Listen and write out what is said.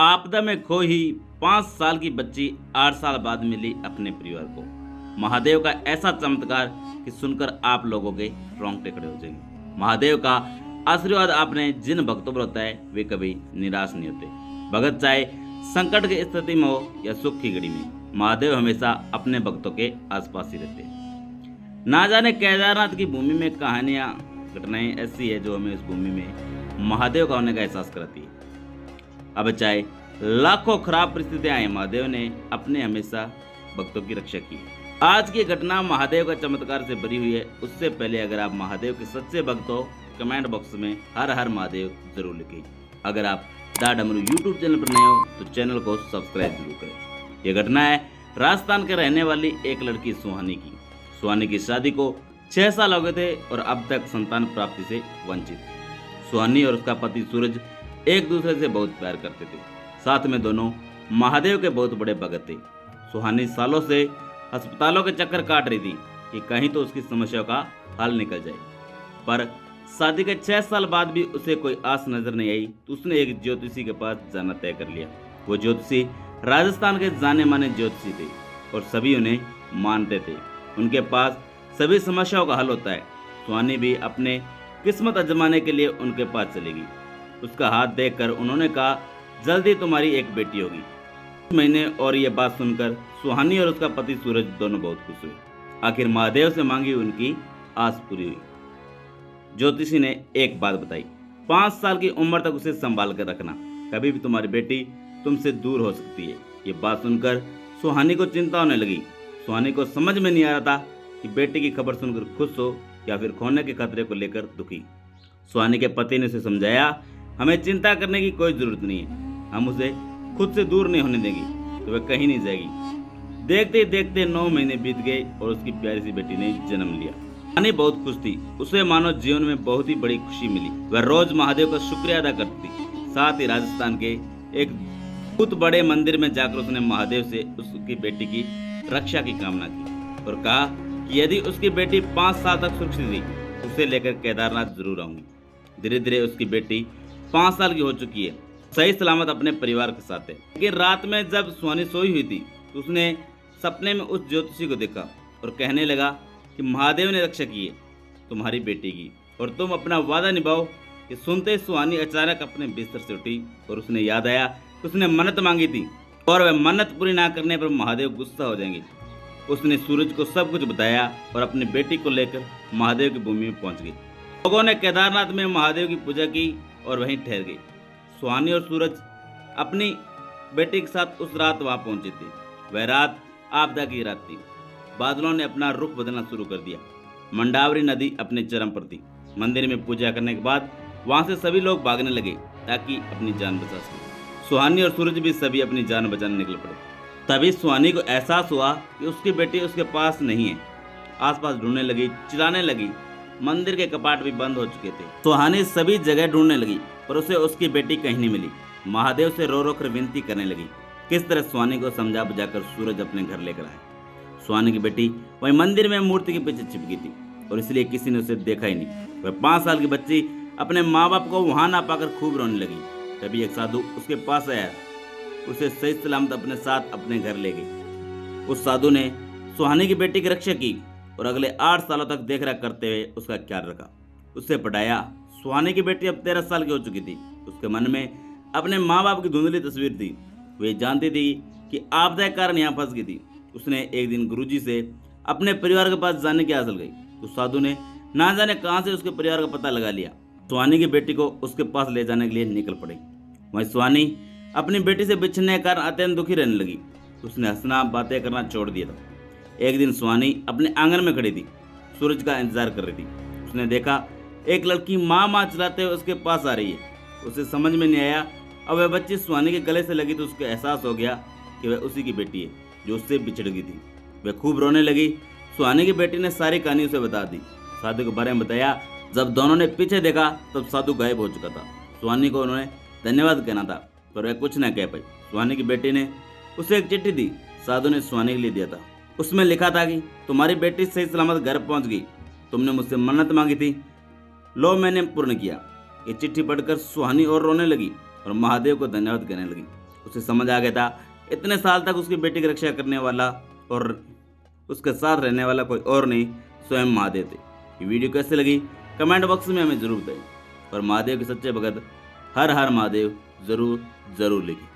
आपदा में खोई 5 साल की बच्ची 8 साल बाद मिली अपने परिवार को। महादेव का ऐसा चमत्कार कि सुनकर आप लोगों के रोंगटे खड़े हो जाएंगे। महादेव का आशीर्वाद आपने जिन भक्तों पर होता है वे कभी निराश नहीं होते। भगत चाहे संकट की स्थिति में हो या सुख की घड़ी में, महादेव हमेशा अपने भक्तों के आसपास ही रहते हैं। ना जाने केदारनाथ की भूमि में कहानियां घटनाएं ऐसी है जो हमें इस भूमि में महादेव का होने का एहसास कराती है। अब चाहे लाखों खराब परिस्थितियां आए, महादेव ने अपने हमेशा भक्तों की रक्षा की। आज की घटना महादेव का चमत्कार से भरी हुई है। उससे पहले अगर आप महादेव के सच्चे भक्त हो, कमेंट बॉक्स में हर हर महादेव जरूर लिखें। अगर आप दा डमरू यूट्यूब चैनल पर नए हो तो चैनल को सब्सक्राइब जरूर करें। यह घटना है राजस्थान के रहने वाली एक लड़की सुहानी की। सुहानी की शादी को 6 साल हो गए थे और अब तक संतान प्राप्ति से वंचित। सुहानी और उसका पति सूरज एक दूसरे से बहुत प्यार करते थे। साथ में दोनों महादेव के बहुत बड़े भगत थे। सुहानी सालों से अस्पतालों के चक्कर काट रही थी कि कहीं तो उसकी समस्याओं का हल निकल जाए, पर शादी के 6 साल बाद भी उसे कोई आस नजर नहीं आई तो उसने एक ज्योतिषी के पास जाना तय कर लिया। वो ज्योतिषी राजस्थान के जाने माने ज्योतिषी थे और सभी उन्हें मानते थे। उनके पास सभी समस्याओं का हल होता है। सुहानी भी अपने किस्मत आजमाने के लिए उनके पास चलेगी। उसका हाथ देखकर उन्होंने कहा, जल्दी तुम्हारी एक बेटी होगी। इस महीने और ये बात सुनकर सुहानी और उसका पति सूरज दोनों बहुत खुश हुए। आखिर महादेव से मांगी उनकी आस पूरी हुई। ज्योतिषी ने एक बात बताई, 5 साल की उम्र तक उसे संभाल कर रखना, कभी भी तुम्हारी बेटी तुमसे दूर हो सकती है। ये बात सुनकर सुहानी को चिंता होने लगी। सुहानी को समझ में नहीं आ रहा था कि बेटी की खबर सुनकर खुश हो या फिर खोने के खतरे को लेकर दुखी। सुहानी के पति ने उसे समझाया, हमें चिंता करने की कोई जरूरत नहीं है, हम उसे खुद से दूर नहीं होने देंगे तो वह कहीं नहीं जाएगी। देखते ही देखते 9 महीने बीत गए और उसकी प्यारी सी बेटी ने जन्म लिया। सुहानी बहुत खुश थी। उसे मानो जीवन में बहुत ही बड़ी खुशी मिली। वह रोज महादेव का शुक्रिया अदा करती थी। साथ ही राजस्थान के एक बहुत बड़े मंदिर में जाकर उसने महादेव से उसकी बेटी की रक्षा की कामना की और कहा कि यदि उसकी बेटी 5 साल तक सुरक्षित रही तो उसे लेकर केदारनाथ जरूर आऊंगी। धीरे धीरे उसकी बेटी 5 साल की हो चुकी है, सही सलामत अपने परिवार के साथ है। लेकिन रात में जब सुहानी सोई हुई थी तो उसने सपने में उस ज्योतिषी को देखा और कहने लगा कि महादेव ने रक्षा की है तुम्हारी बेटी की और तुम अपना वादा निभाओ। कि सुनते सुहानी अचानक अपने बिस्तर से उठी और उसने याद आया कि उसने मन्नत मांगी थी और वह मन्नत पूरी ना करने पर महादेव गुस्सा हो जाएंगे। उसने सूरज को सब कुछ बताया और अपनी बेटी को लेकर महादेव की भूमि में पहुंच गई। लोगों ने केदारनाथ में महादेव की पूजा की और वहीं ठहर गए। सुहानी और सूरज अपनी बेटी के साथ उस रात वहां पहुंचे थे। वह रात आपदा की रात थी। बादलों ने अपना रुख बदलना शुरू कर दिया। मंडावरी नदी अपने चरम पर थी। मंदिर में पूजा करने के बाद वहां से सभी लोग भागने लगे ताकि अपनी जान बचा सके। सुहानी और सूरज भी सभी अपनी जान बचाने निकल पड़े। तभी सुहानी को एहसास हुआ कि उसकी बेटी उसके पास नहीं है। आसपास ढूंढने लगी, चिल्लाने लगी। मंदिर के कपाट भी बंद हो चुके थे। सुहानी सभी जगह ढूंढने लगी पर उसे उसकी बेटी कहीं नहीं मिली। महादेव से रो रो कर विनती करने लगी। किस तरह सुहानी को समझा बुझाकर सूरज अपने घर लेकर आए। सुहानी की बेटी वही मंदिर में मूर्ति के पीछे छिपकी थी और इसलिए किसी ने उसे देखा ही नहीं। वह 5 साल की बच्ची अपने माँ बाप को वहां ना पाकर खूब रोने लगी। तभी एक साधु उसके पास आया, उसे सही सलामत अपने साथ अपने घर ले गए। उस साधु ने सुहानी की बेटी की रक्षा की और अगले 8 सालों तक देखरेख करते हुए उसका ख्याल रखा, उससे पढ़ाया। सुहानी की बेटी अब 13 साल की हो चुकी थी। उसके मन में अपने माँ बाप की धुंधली तस्वीर थी। वे जानती थी कि आपदा के कारण यहाँ फंस गई थी। उसने एक दिन गुरुजी से अपने परिवार के पास जाने की आसल गई। उस साधु ने ना जाने कहां से उसके परिवार का पता लगा लिया। सुहानी की बेटी को उसके पास ले जाने के लिए निकल पड़ी। वहीं सुहानी अपनी बेटी से बिछड़ने के कारण अत्यंत दुखी रहने लगी। उसने हंसना बातें करना छोड़ दिया था। एक दिन सुहानी अपने आंगन में खड़ी थी, सूरज का इंतजार कर रही थी। उसने देखा एक लड़की माँ माँ चलाते हुए उसके पास आ रही है। उसे समझ में नहीं आया। अब वह बच्ची सुहानी के गले से लगी तो उसको एहसास हो गया कि वह उसी की बेटी है जो उससे बिछड़ गई थी। वह खूब रोने लगी। सुहानी की बेटी ने सारी कहानी उसे बता दी। साधु के बारे में बताया। जब दोनों ने पीछे देखा तब साधु गायब हो चुका था। सुहानी को उन्होंने धन्यवाद कहना था पर वह कुछ न कह पाई। सुहानी की बेटी ने उसे एक चिट्ठी दी। साधु ने सुहानी के लिए दिया था। उसमें लिखा था कि तुम्हारी बेटी सही सलामत घर पहुंच गई, तुमने मुझसे मन्नत मांगी थी, लो मैंने पूर्ण किया। ये चिट्ठी पढ़कर सुहानी और रोने लगी और महादेव को धन्यवाद कहने लगी। उसे समझ आ गया था इतने साल तक उसकी बेटी की रक्षा करने वाला और उसके साथ रहने वाला कोई और नहीं, स्वयं महादेव थे। ये वीडियो कैसे लगी कमेंट बॉक्स में हमें जरूर बताइए और महादेव के सच्चे भगत हर हर महादेव जरूर जरूर लिखिए।